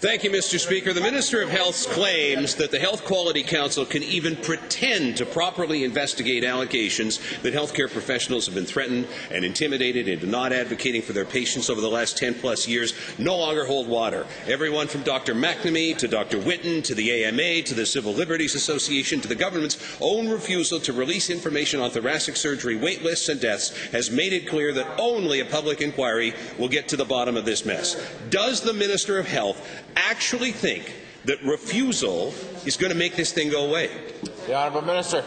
Thank you, Mr. Speaker. The Minister of Health claims that the Health Quality Council can even pretend to properly investigate allegations that healthcare professionals have been threatened and intimidated into not advocating for their patients over the last 10-plus years no longer hold water. Everyone from Dr. McNamee to Dr. Whitten to the AMA to the Civil Liberties Association to the government's own refusal to release information on thoracic surgery wait lists and deaths has made it clear that only a public inquiry will get to the bottom of this mess. Does the Minister of Health actually think that refusal is going to make this thing go away? The Honourable Minister.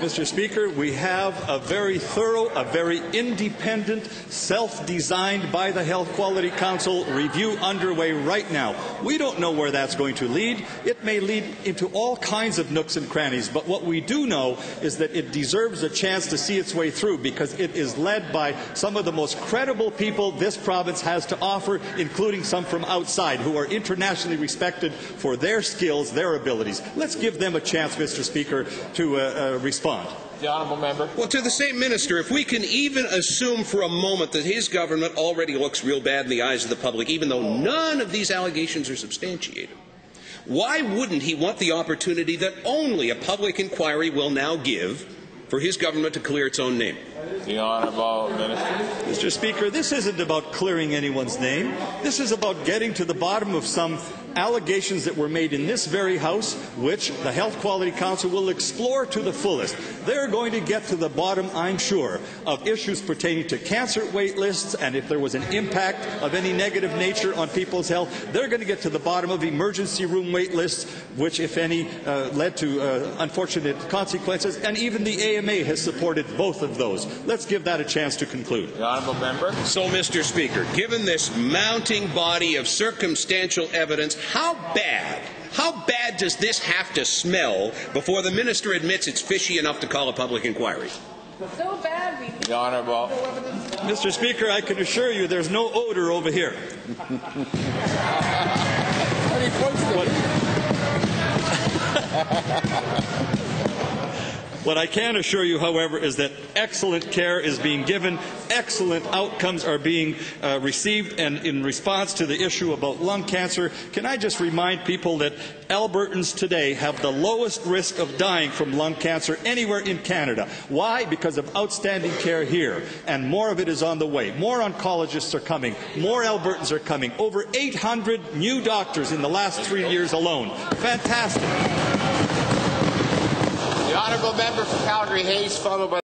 Mr. Speaker, we have a very thorough, a very independent, self-designed by the Health Quality Council review underway right now. We don't know where that's going to lead. It may lead into all kinds of nooks and crannies, but what we do know is that it deserves a chance to see its way through because it is led by some of the most credible people this province has to offer, including some from outside who are internationally respected for their skills, their abilities. Let's give them a chance, Mr. Speaker, to respond. The Honourable Member. Well, to the same minister, if we can even assume for a moment that his government already looks real bad in the eyes of the public, even though none of these allegations are substantiated, why wouldn't he want the opportunity that only a public inquiry will now give for his government to clear its own name? The Honourable Minister. Mr. Speaker, this isn't about clearing anyone's name. This is about getting to the bottom of some allegations that were made in this very House, which the Health Quality Council will explore to the fullest. They're going to get to the bottom, I'm sure, of issues pertaining to cancer wait lists, and if there was an impact of any negative nature on people's health, they're going to get to the bottom of emergency room wait lists, which, if any, led to unfortunate consequences, and even the AMA has supported both of those. Let's give that a chance to conclude. The Honourable Member. So, Mr. Speaker, given this mounting body of circumstantial evidence, how bad does this have to smell before the minister admits it's fishy enough to call a public inquiry? So bad we The Honourable. Mr. Speaker, I can assure you there's no odor over here. What I can assure you, however, is that excellent care is being given, excellent outcomes are being received, and in response to the issue about lung cancer, can I just remind people that Albertans today have the lowest risk of dying from lung cancer anywhere in Canada. Why? Because of outstanding care here, and more of it is on the way. More oncologists are coming, more Albertans are coming, over 800 new doctors in the last 3 years alone. Fantastic. The Honourable Member for Calgary-Hayes, followed by